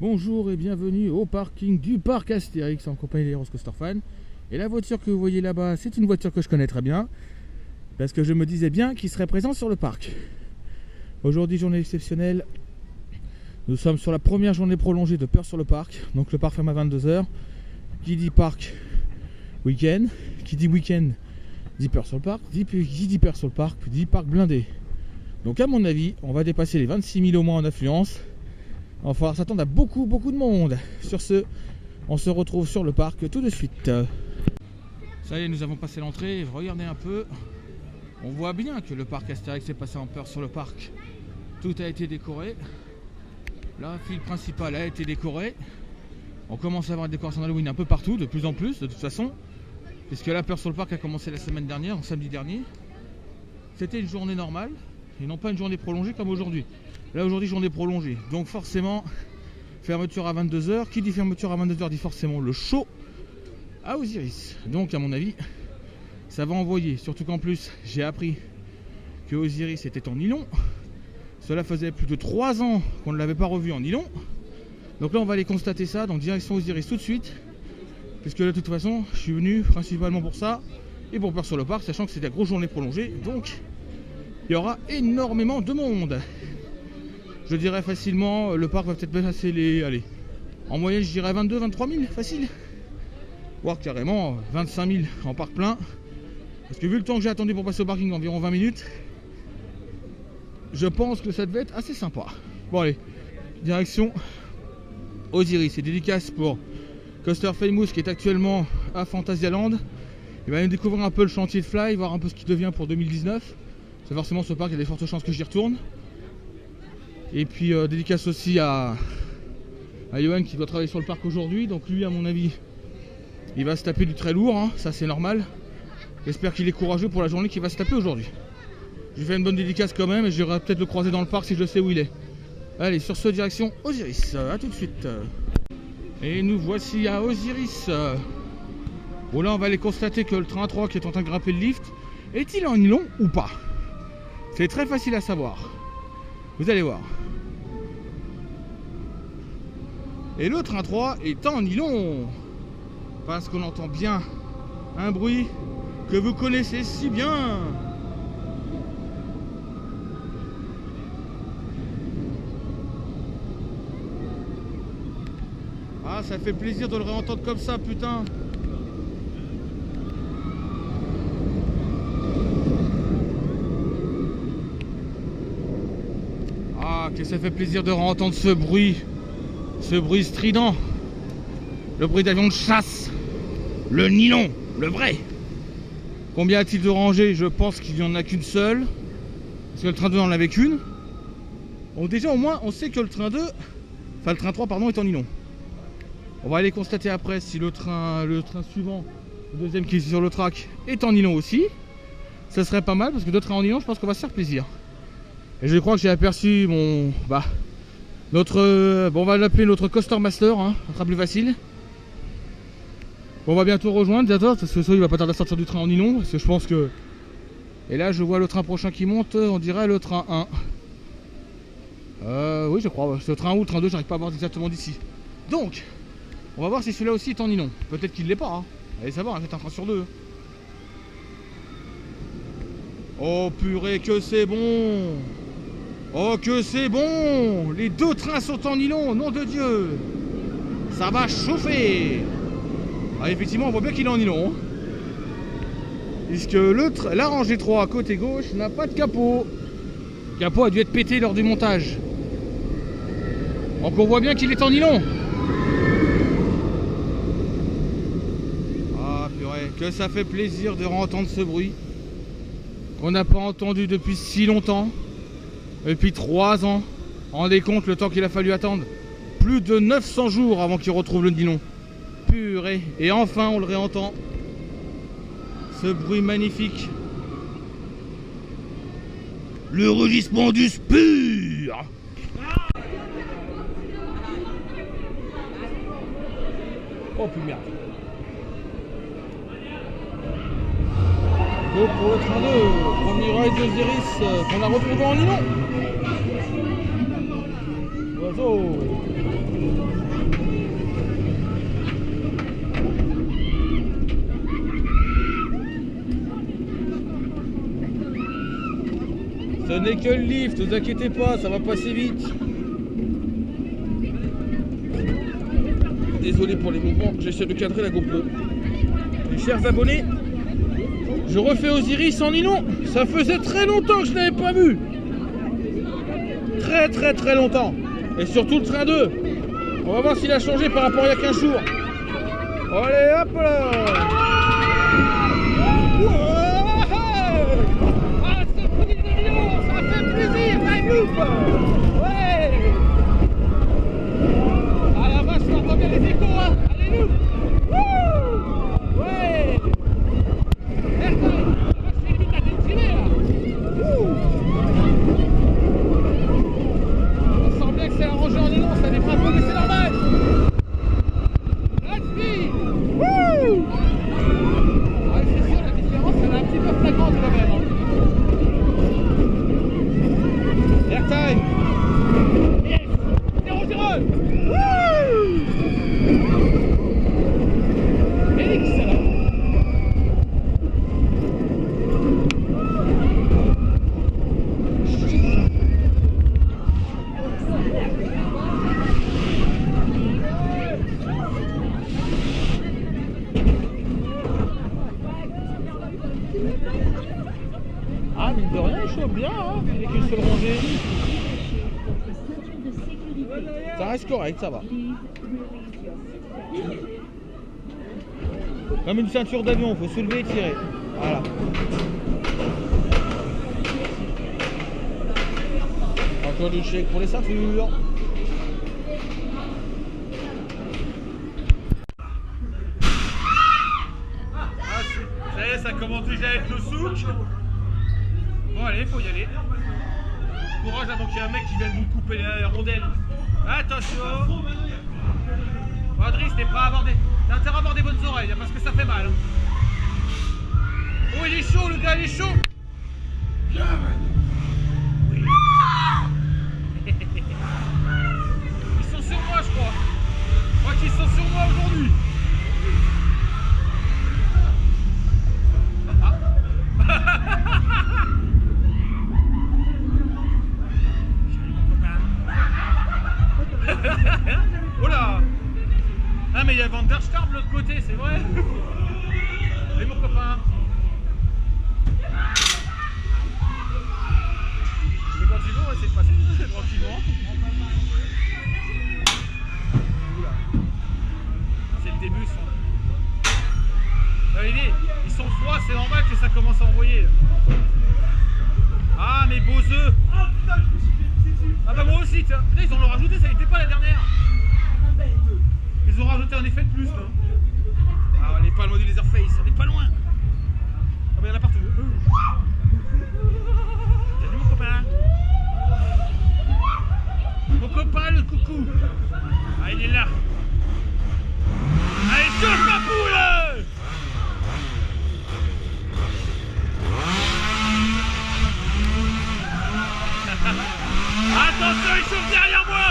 Bonjour et bienvenue au parking du parc Astérix en compagnie des Coaster Fans. Et la voiture que vous voyez là-bas, c'est une voiture que je connais très bien, parce que je me disais bien qu'il serait présent sur le parc. Aujourd'hui, journée exceptionnelle. Nous sommes sur la première journée prolongée de Peur sur le parc. Donc le parc ferme à 22 h. Qui dit parc, week-end. Qui dit week-end, dit Peur sur le parc. Qui dit Peur sur le parc, dit parc blindé. Donc à mon avis, on va dépasser les 26 000 au moins en affluence. Il va falloir s'attendre à beaucoup de monde. Sur ce, on se retrouve sur le parc tout de suite. Ça y est, nous avons passé l'entrée. Regardez un peu. On voit bien que le parc Astérix est passé en Peur sur le parc. Tout a été décoré. La file principale a été décorée. On commence à avoir des décorations d'Halloween un peu partout, de plus en plus, de toute façon. Puisque la Peur sur le parc a commencé la semaine dernière, en samedi dernier. C'était une journée normale. Et non pas une journée prolongée comme aujourd'hui. Là aujourd'hui journée prolongée. Donc forcément fermeture à 22 h. Qui dit fermeture à 22 h dit forcément le show à Osiris. Donc à mon avis ça va envoyer. Surtout qu'en plus j'ai appris que Osiris était en nylon. Cela faisait plus de 3 ans qu'on ne l'avait pas revu en nylon. Donc là on va aller constater ça. Donc direction Osiris tout de suite. Puisque de toute façon je suis venu principalement pour ça. Et pour Peur sur le parc, sachant que c'était la grosse journée prolongée. Donc il y aura énormément de monde. Je dirais facilement, le parc va peut-être passer les... Allez, en moyenne je dirais 22 23 000, facile. Voire carrément 25 000 en parc plein. Parce que vu le temps que j'ai attendu pour passer au parking, environ 20 minutes, je pense que ça devait être assez sympa. Bon allez, direction Osiris. C'est dédicace pour Coaster Famous qui est actuellement à Fantasyland. Il va aller découvrir un peu le chantier de Fly, voir un peu ce qu'il devient pour 2019. C'est forcément ce parc, il y a des fortes chances que j'y retourne. Et puis dédicace aussi à Johan qui doit travailler sur le parc aujourd'hui. Donc lui à mon avis il va se taper du très lourd, hein. Ça c'est normal. J'espère qu'il est courageux pour la journée qu'il va se taper aujourd'hui. Je lui fais une bonne dédicace quand même et j'irai peut-être le croiser dans le parc si je sais où il est. Allez, sur ce, direction Osiris, à tout de suite. Et nous voici à Osiris. Bon là on va aller constater que le train 3 qui est en train de grimper le lift, est-il en nylon ou pas? C'est très facile à savoir. Vous allez voir. Et le train 3 est en nylon. Parce qu'on entend bien un bruit que vous connaissez si bien. Ah, ça fait plaisir de le réentendre comme ça, putain. Ah, que ça fait plaisir de réentendre ce bruit strident. Le bruit d'avion de chasse. Le nylon, le vrai. Combien a-t-il de rangées? Je pense qu'il n'y en a qu'une seule. Parce que le train 2 en avait qu'une. Donc déjà au moins on sait que le train 2, enfin le train 3 pardon, est en nylon. On va aller constater après si le train suivant, le deuxième qui est sur le track, est en nylon aussi. Ça serait pas mal parce que deux trains en nylon, je pense qu'on va se faire plaisir. Et je crois que j'ai aperçu mon... on va l'appeler notre Coaster Master, hein, ça sera plus facile. On va bientôt rejoindre bientôt, parce que ça il va pas tarder à sortir du train en nylon, parce que je pense que... Et là je vois le train prochain qui monte, on dirait le train 1. Oui je crois, ce train ou le train 2, j'arrive pas à voir exactement d'ici. Donc, on va voir si celui-là aussi est en nylon. Peut-être qu'il l'est pas, hein. Allez savoir, c'est un train sur deux. Oh purée que c'est bon. Oh que c'est bon. Les deux trains sont en nylon, nom de Dieu. Ça va chauffer. Ah, effectivement on voit bien qu'il est en nylon, hein. Puisque la rangée 3 à côté gauche n'a pas de capot. Le capot a dû être pété lors du montage. Donc on voit bien qu'il est en nylon. Ah purée, que ça fait plaisir de entendre ce bruit qu'on n'a pas entendu depuis si longtemps. Depuis 3 ans. Rendez compte le temps qu'il a fallu attendre. Plus de 900 jours avant qu'il retrouve le nylon. Purée. Et enfin on le réentend. Ce bruit magnifique. Le rugissement du spur. Oh putain merde. Donc pour le train 2, premier ride d'Osiris qu'on a retrouvé en nylon. Oiseau. n'est que le lift, ne vous inquiétez pas, ça va passer vite. Désolé pour les mouvements, j'essaie de cadrer la GoPro. Mes chers abonnés, je refais Osiris en Ninon. Ça faisait très longtemps que je n'avais pas vu. Très longtemps. Et surtout le train 2. On va voir s'il a changé par rapport à il y a 15 jours. Allez hop là. Ah, c'est pour des millions, ça fait plaisir, la loupe. Ouais. Ah la vache, on entend bien les échos, hein. Allez loupe. Ouais. C'est limite à détrimer là. On sent bien que c'est arrangé en élan, ça défend un peu, mais c'est normal. Let's be. Wouh. Ouais, c'est sûr, la différence elle est un petit peu flagrante quand même. Airtime. Yes. 0-0. Wouh. Excellent. Ah, mine de rien, je chauffe bien, hein, avec une seule rangée. Ça reste correct, ça va. Comme une ceinture d'avion, il faut soulever et tirer. Voilà. Encore du chèque pour les ceintures. Ça y est, ça commence déjà à être le souk. Bon allez, faut y aller. Courage avant qu'il y ait un mec qui vienne vous couper les rondelles. Attention. Adrice, t'es prêt à avoir des... T'as intérêt à avoir des bonnes oreilles, parce que ça fait mal. Oh, il est chaud, le gars, il est chaud. Oui. Ils sont sur moi, je crois. Je crois qu'ils sont sur moi aujourd'hui. Oh là. Ah mais il y a Van der Star de l'autre côté, c'est vrai. Et mon copain. Mais quand tu veux, on va essayer de passer tranquillement. C'est le début ça. Ils sont froids, c'est normal que ça commence à envoyer. Ah mais beaux œufs. Ah bah moi aussi tiens. Ils en ont rajouté, ça n'était pas la dernière. Ils ont rajouté un effet de plus là. Ah on n'est pas loin du Leatherface, on n'est pas loin. Ah bah il y en a partout. Salut mon copain. Mon copain le coucou. Ah il est là. Allez chauffe ma poule. Attention, il chauffe derrière moi.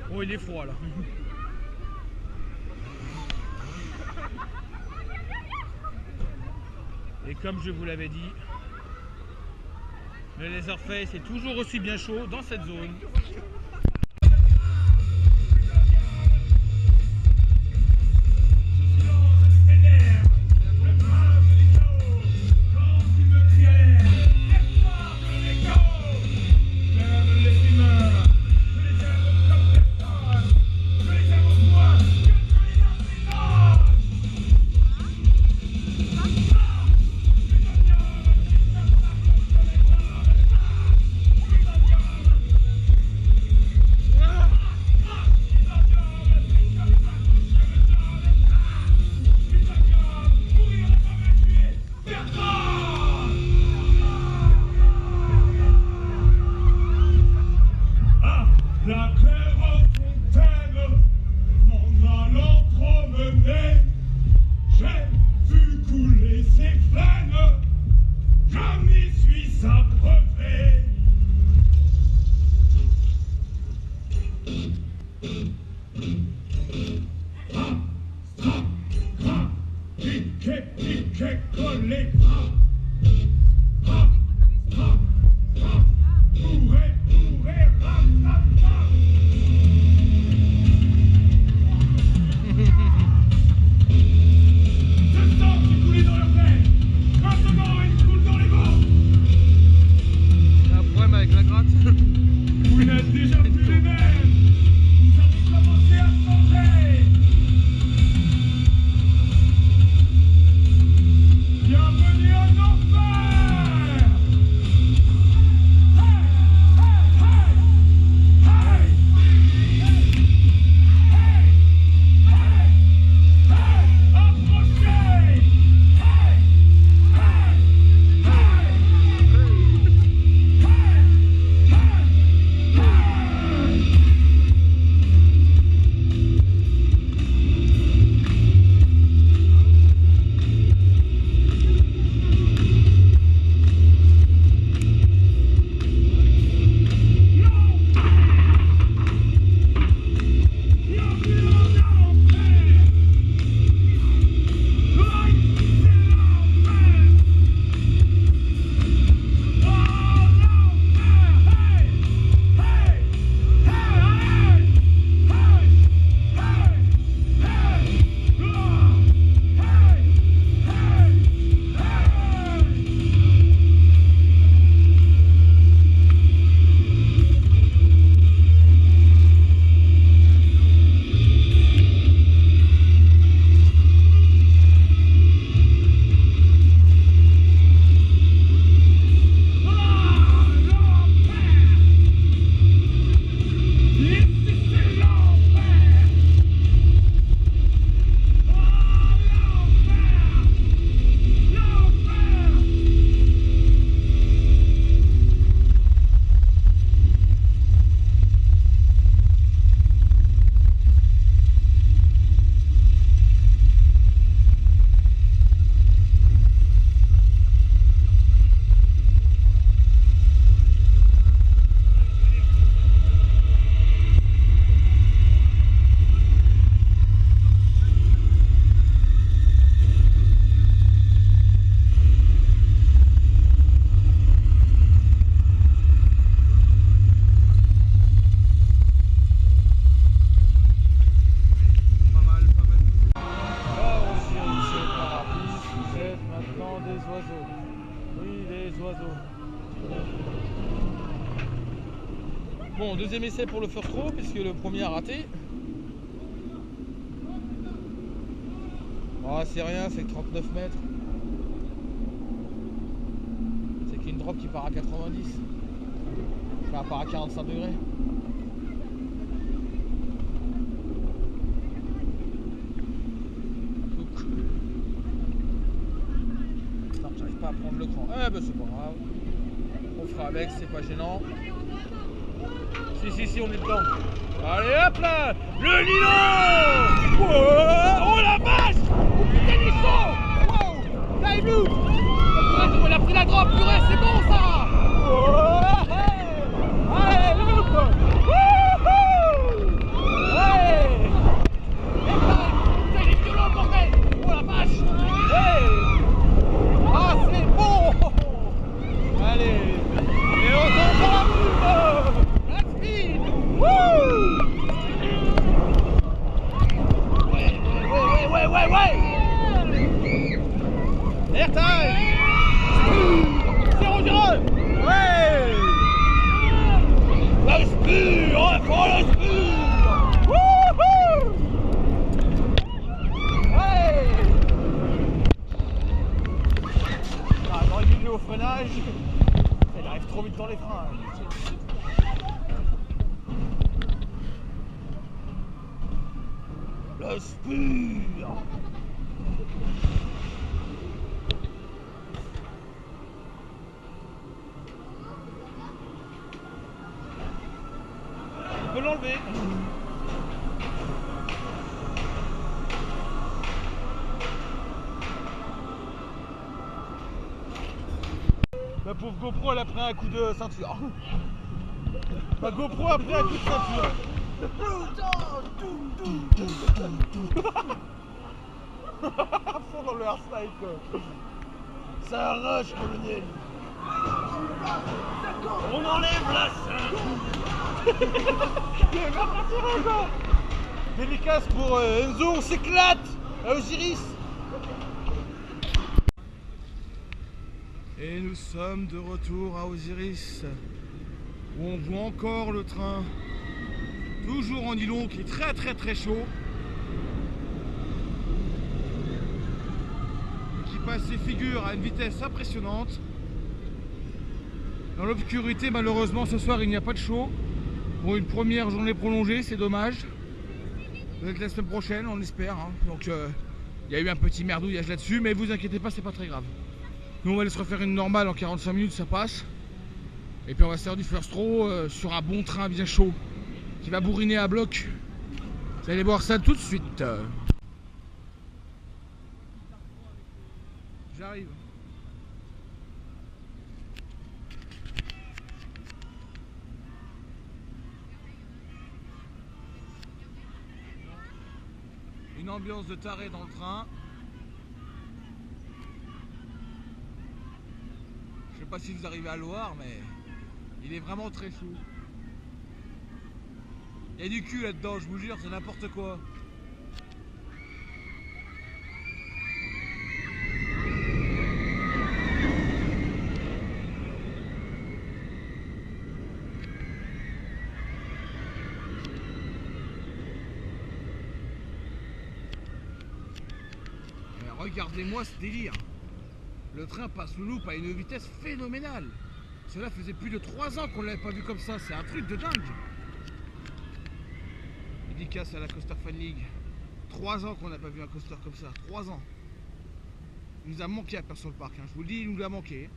Oh, il est froid là. Et comme je vous l'avais dit, le Leatherface est toujours aussi bien chaud dans cette zone. Bon, deuxième essai pour le first throw puisque le premier a raté. Oh, c'est rien, c'est 39 mètres. C'est qu'une drop qui part à 90. Enfin, part à 45 degrés. Putain, j'arrive pas à prendre le cran. Eh ben c'est pas grave. On fera avec, c'est pas gênant. Si, on est dedans. Allez hop là, le Lilo. Oh la vache. Oh putain il est chaud. Wow. Time loop. On a pris la drop, purée, c'est bon ça. Oh, hey. Allez loop. Wouhou. Allez. Putain il est violent bordel. Oh la vache. Hey. Ah c'est bon. Allez. Et on s'en va la boule. Airtime 0-0. Ouais. Le spur. On prend le spur. Wouhou. Ouais. Ah, j'aurais dû jouer au freinage. Il arrive trop vite dans les freins. Le spur. On peut l'enlever. La pauvre GoPro elle a pris un coup de ceinture. Ma GoPro a pris un coup de ceinture. inside quoi. Ça arrache, colonel. On enlève la scène. Il va pas tirer quoi. Dédicace pour Enzo, on s'éclate à Osiris. Et nous sommes de retour à Osiris, où on voit encore le train, toujours en nylon, qui est très chaud, et qui passe ses figures à une vitesse impressionnante. Dans l'obscurité, malheureusement, ce soir il n'y a pas de show. Pour une première journée prolongée, c'est dommage. Peut-être la semaine prochaine, on espère. Hein. Donc il y a eu un petit merdouillage là-dessus, mais vous inquiétez pas, c'est pas très grave. Nous on va aller se refaire une normale en 45 minutes, ça passe. Et puis on va se faire du first row sur un bon train bien chaud qui va bourriner à bloc. Vous allez voir ça tout de suite. J'arrive. Une ambiance de taré dans le train. Je sais pas si vous arrivez à le voir, mais il est vraiment très chaud. Il y a du cul là-dedans, je vous jure, c'est n'importe quoi. Regardez-moi ce délire. Le train passe le loop à une vitesse phénoménale. Cela faisait plus de 3 ans qu'on ne l'avait pas vu comme ça. C'est un truc de dingue. Dédicace à la Coaster Fan League. 3 ans qu'on n'a pas vu un coaster comme ça. 3 ans. Il nous a manqué à faire sur le parc. Hein. Je vous le dis, il nous a manqué.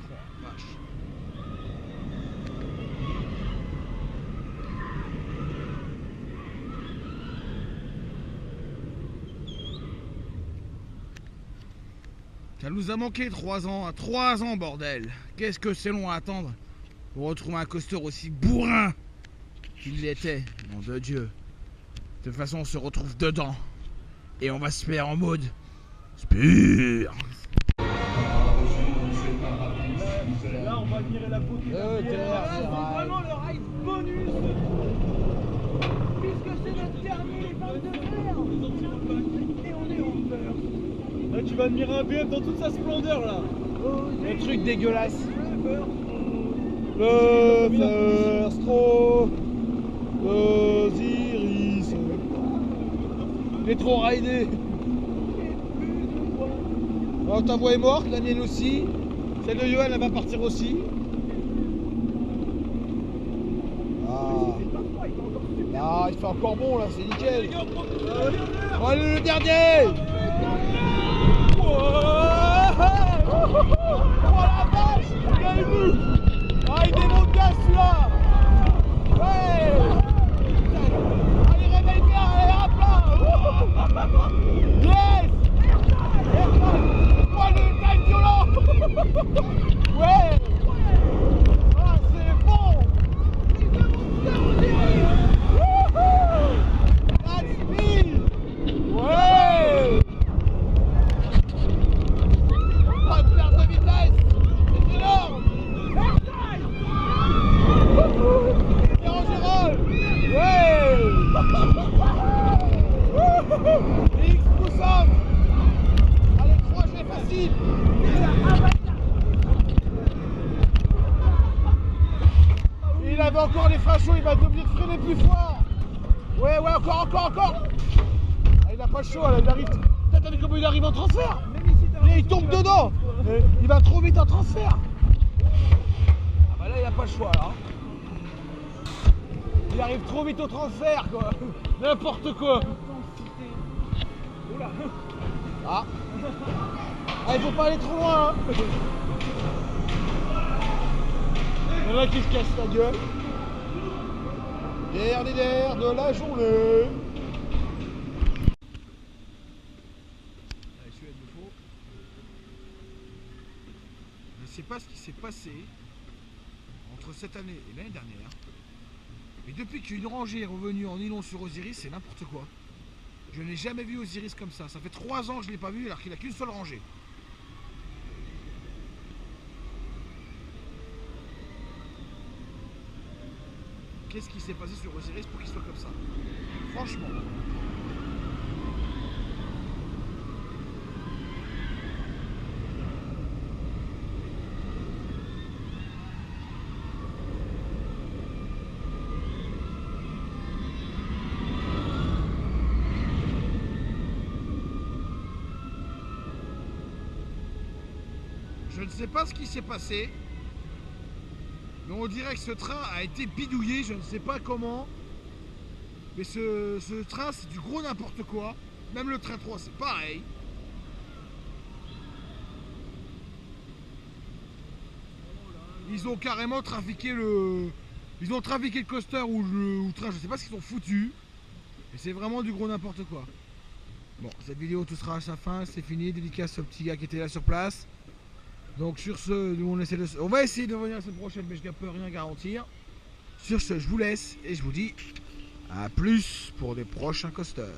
Oh, vache. Ça nous a manqué 3 ans, 3 ans bordel. Qu'est-ce que c'est long à attendre pour retrouver un coaster aussi bourrin qu'il l'était, nom de Dieu. De toute façon on se retrouve dedans. Et on va se faire en mode spur. Là on va admirer la beauté. Vraiment le ride bonus. Puisque c'est notre dernier 22 heures. Et on est en peur. Là, tu vas admirer un BM dans toute sa splendeur là. Un truc dégueulasse. Le first row Osiris. Il est trop ridé. Alors ta voix est morte, la mienne aussi. Celle de Johan elle va partir aussi. Ah, il fait encore bon là, c'est nickel. Oh, allez, le dernier. Oh la vache, vous avez vu? Ah, il démonte bien celui-là. Ouais. Allez, réveille bien, allez, hop là. Yes. Oh, le time violent. Ouais. Ah, c'est bon. That's me. Ouais. Pas de perte de vitesse. C'est énorme. Gérald. Ouais. X poussante. Allez, 3G facile. Il avait encore les freins chauds, il va être obligé de freiner plus fort. Ouais, encore. Ah, il a pas le chaud, là, il arrive. T'as vu comment il arrive en transfert? Il tombe dedans. Il va trop vite en transfert. Ah bah là, il a pas le choix, là. Il arrive trop vite au transfert, quoi. N'importe quoi. Ah, il faut pas aller trop loin, hein. Il y en a qui se cassent la gueule. Dernier de la journée. Je ne sais pas ce qui s'est passé entre cette année et l'année dernière. Mais depuis qu'une rangée est revenue en nylon sur Osiris, c'est n'importe quoi. Je n'ai jamais vu Osiris comme ça. Ça fait 3 ans que je ne l'ai pas vu alors qu'il n'a qu'une seule rangée. Qu'est-ce qui s'est passé sur Osiris pour qu'il soit comme ça? Franchement. Je ne sais pas ce qui s'est passé, mais on dirait que ce train a été bidouillé, je ne sais pas comment. Mais ce train, c'est du gros n'importe quoi. Même le train 3, c'est pareil. Ils ont carrément trafiqué le... Ils ont trafiqué le coaster ou le train, je ne sais pas ce qu'ils ont foutu. Mais c'est vraiment du gros n'importe quoi. Bon, cette vidéo, tout sera à sa fin, c'est fini. Dédicace au petit gars qui était là sur place. Donc sur ce, nous on va essayer de revenir la semaine prochaine, mais je ne peux rien garantir. Sur ce, je vous laisse et je vous dis à plus pour des prochains coasters.